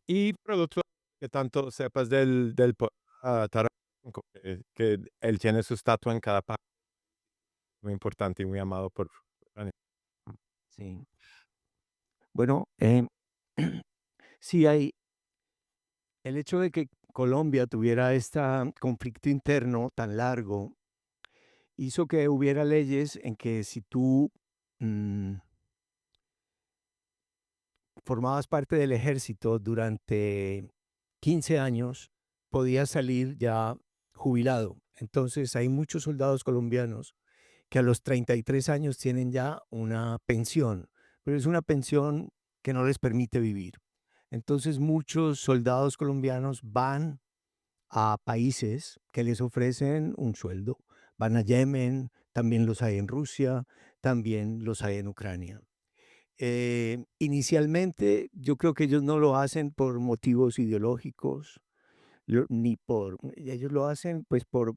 Y por el otro, que tanto sepas del Taranyuk, que él tiene su estatua en cada parte. Muy importante y muy amado por Ucrania. Sí. Bueno, sí hay el hecho de que Colombia tuviera este conflicto interno tan largo hizo que hubiera leyes en que si tú formabas parte del ejército durante 15 años, podías salir ya jubilado. Entonces hay muchos soldados colombianos que a los 33 años tienen ya una pensión, pero es una pensión que no les permite vivir. Entonces muchos soldados colombianos van a países que les ofrecen un sueldo. Van a Yemen, también los hay en Rusia, también los hay en Ucrania. Inicialmente yo creo que ellos no lo hacen por motivos ideológicos, ni ellos lo hacen pues por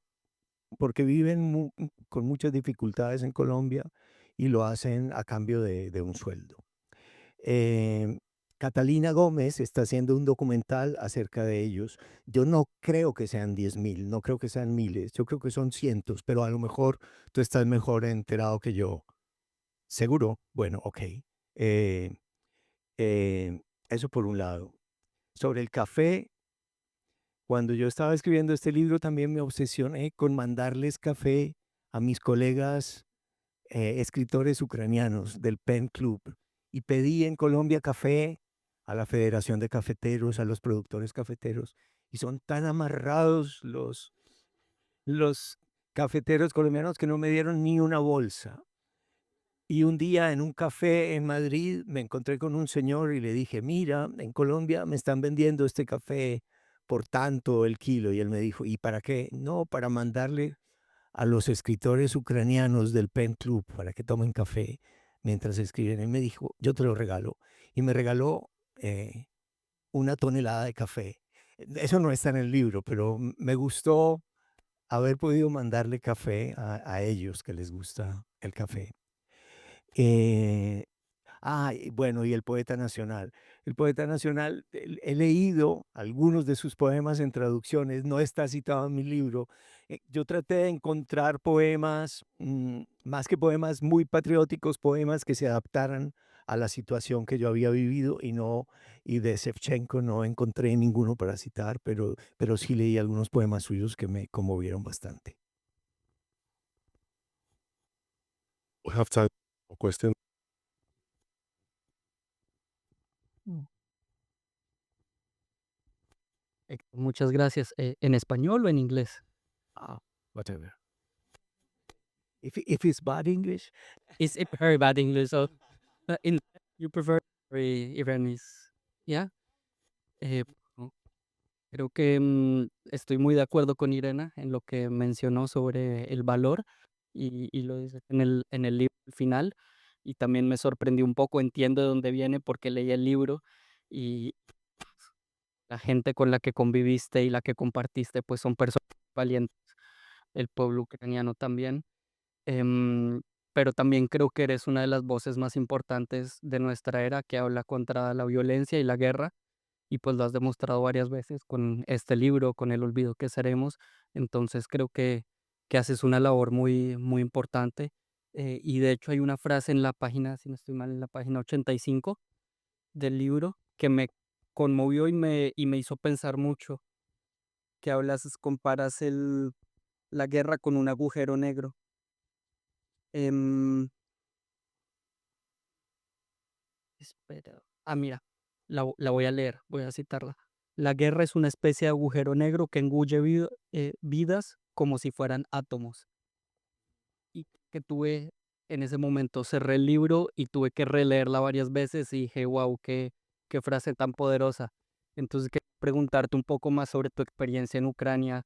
porque viven con muchas dificultades en Colombia y lo hacen a cambio de un sueldo. Eh, Catalina Gómez está haciendo un documental acerca de ellos. Yo no creo que sean 10.000, no creo que sean miles, yo creo que son cientos, pero a lo mejor tú estás mejor enterado que yo. ¿Seguro? Bueno, ok. Eh, Eso por un lado. Sobre el café, cuando yo estaba escribiendo este libro también me obsesioné con mandarles café a mis colegas escritores ucranianos del Pen Club y pedí en Colombia café a la Federación de Cafeteros, a los productores cafeteros, y son tan amarrados los cafeteros colombianos que no me dieron ni una bolsa. Y un día en un café en Madrid me encontré con un señor y le dije, mira, en Colombia me están vendiendo este café por tanto el kilo. Y él me dijo, ¿y para qué? No, para mandarle a los escritores ucranianos del Pen Club para que tomen café mientras escriben. Él me dijo, yo te lo regalo. Y me regaló 1 tonelada de café. Eso no está en el libro, pero me gustó haber podido mandarle café a ellos que les gusta el café. Y bueno, y el poeta nacional. El poeta nacional, he leído algunos de sus poemas en traducciones, no está citado en mi libro. Yo traté de encontrar poemas, más que poemas muy patrióticos, poemas que se adaptaran a la situación que yo había vivido y de Shevchenko no encontré ninguno para citar, pero sí leí algunos poemas suyos que me conmovieron bastante. We have time for questions. Muchas gracias. ¿En español o en inglés? Whatever. If it's bad English, It's a very bad English. So, in you prefer Iranese, yeah? Eh, no, creo que estoy muy de acuerdo con Irena en lo que mencionó sobre el valor y lo dice en el libro final. Y también me sorprendió un poco, entiendo de dónde viene porque leí el libro y la gente con la que conviviste y la que compartiste, pues son personas valientes. El pueblo ucraniano también. Em, pero también creo que eres una de las voces más importantes de nuestra era que habla contra la violencia y la guerra, y pues lo has demostrado varias veces con este libro, con El Olvido que seremos. Entonces creo que haces una labor muy, muy importante. Y de hecho hay una frase en la página, si no estoy mal, en la página 85 del libro que me conmovió y me hizo pensar mucho, que comparas la guerra con un agujero negro. Em, Espera. Mira, la voy a leer, voy a citarla. La guerra es una especie de agujero negro que engulle vidas como si fueran átomos. Y que tuve en ese momento, cerré el libro y tuve que releerla varias veces y dije, wow, qué frase tan poderosa. Entonces, quería preguntarte un poco más sobre tu experiencia en Ucrania,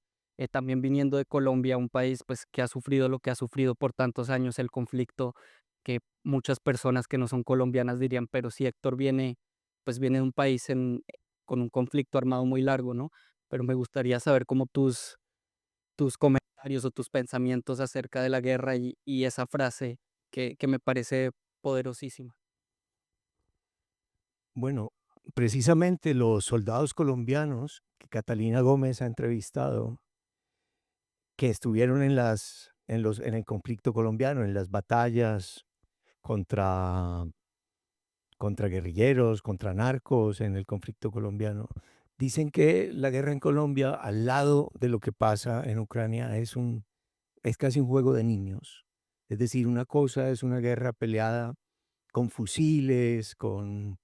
también viniendo de Colombia, un país pues que ha sufrido lo que ha sufrido por tantos años, el conflicto, que muchas personas que no son colombianas dirían, pero si Héctor viene, pues viene de un país con un conflicto armado muy largo, ¿no? Pero me gustaría saber cómo tus comentarios o tus pensamientos acerca de la guerra y esa frase que me parece poderosísima. bueno, precisamente los soldados colombianos que Catalina Gómez ha entrevistado, que estuvieron en el conflicto colombiano, en las batallas contra, contra guerrilleros, contra narcos, en el conflicto colombiano, dicen que la guerra en Colombia, al lado de lo que pasa en Ucrania, es casi un juego de niños. Es decir, una cosa es una guerra peleada con fusiles, con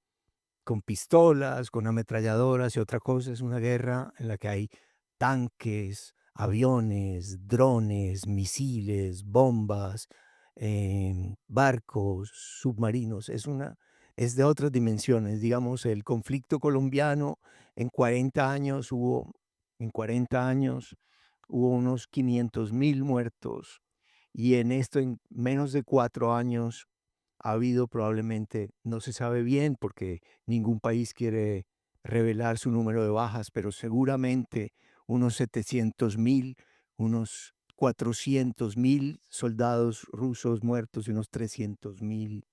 pistolas, con ametralladoras, y otra cosa es una guerra en la que hay tanques, aviones, drones, misiles, bombas, barcos, submarinos. Es de otras dimensiones. Digamos, el conflicto colombiano en 40 años en 40 años hubo unos 500.000 muertos, y en menos de 4 años ha habido probablemente, no se sabe bien porque ningún país quiere revelar su número de bajas, pero seguramente unos 700.000, unos 400.000 soldados rusos muertos y unos 300.000.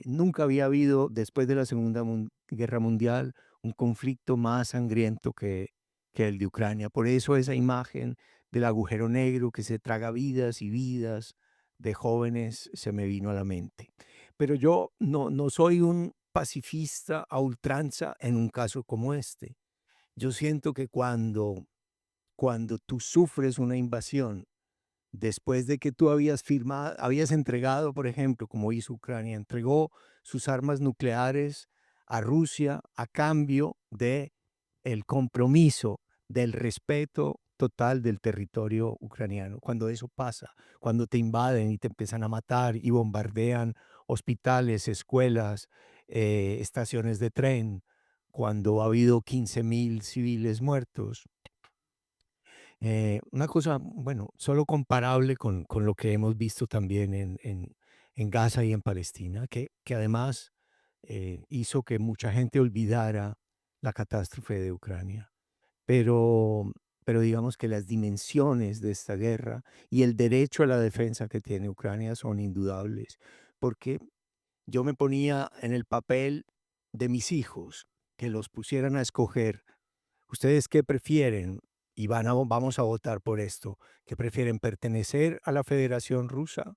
Nunca había habido, después de la Segunda Guerra Mundial, un conflicto más sangriento que el de Ucrania. Por eso esa imagen del agujero negro que se traga vidas y vidas de jóvenes se me vino a la mente. Pero yo no soy un pacifista a ultranza en un caso como este. Yo siento que cuando tú sufres una invasión, después de que tú habías entregado, por ejemplo, como hizo Ucrania, entregó sus armas nucleares a Rusia a cambio de el compromiso del respeto total del territorio ucraniano. Cuando eso pasa, cuando te invaden y te empiezan a matar y bombardean hospitales, escuelas, estaciones de tren, cuando ha habido 15.000 civiles muertos, una cosa, bueno, solo comparable con lo que hemos visto también en Gaza y en Palestina, que además hizo que mucha gente olvidara la catástrofe de Ucrania. Pero digamos que las dimensiones de esta guerra y el derecho a la defensa que tiene Ucrania son indudables, porque yo me ponía en el papel de mis hijos, que los pusieran a escoger. ¿Ustedes qué prefieren? Y vamos a votar por esto. ¿Qué prefieren? ¿Pertenecer a la Federación Rusa,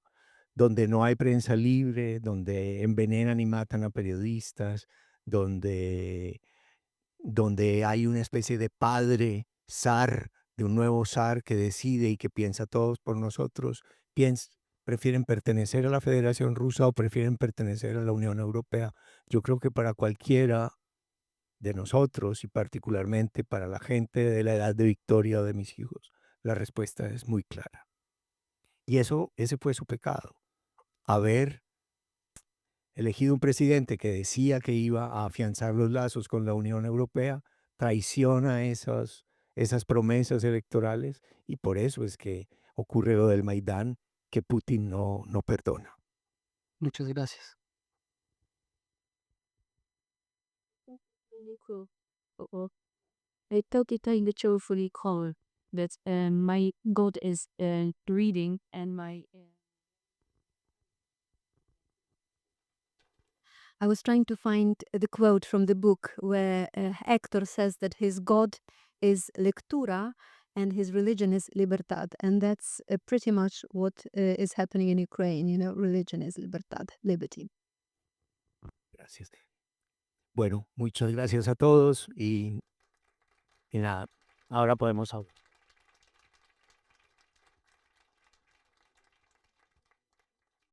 donde no hay prensa libre, donde envenenan y matan a periodistas, donde hay una especie de padre zar, de un nuevo zar que decide y que piensa todos por nosotros? ¿Prefieren pertenecer a la Federación Rusa o prefieren pertenecer a la Unión Europea? Yo creo que para cualquiera de nosotros y particularmente para la gente de la edad de Victoria o de mis hijos, la respuesta es muy clara. Y ese fue su pecado, haber elegido un presidente que decía que iba a afianzar los lazos con la Unión Europea, traiciona esas promesas electorales, y por eso es que ocurre lo del Maidán, que Putin no perdona. Muchas gracias. Really cool. I thought it I cheerfully call that my God is reading and my. I was trying to find the quote from the book where Héctor says that his God is lectura and his religion is libertad, and that's pretty much what is happening in Ukraine. You know, religion is libertad, liberty. Gracias. Bueno, muchas gracias a todos y nada, ahora podemos hablar.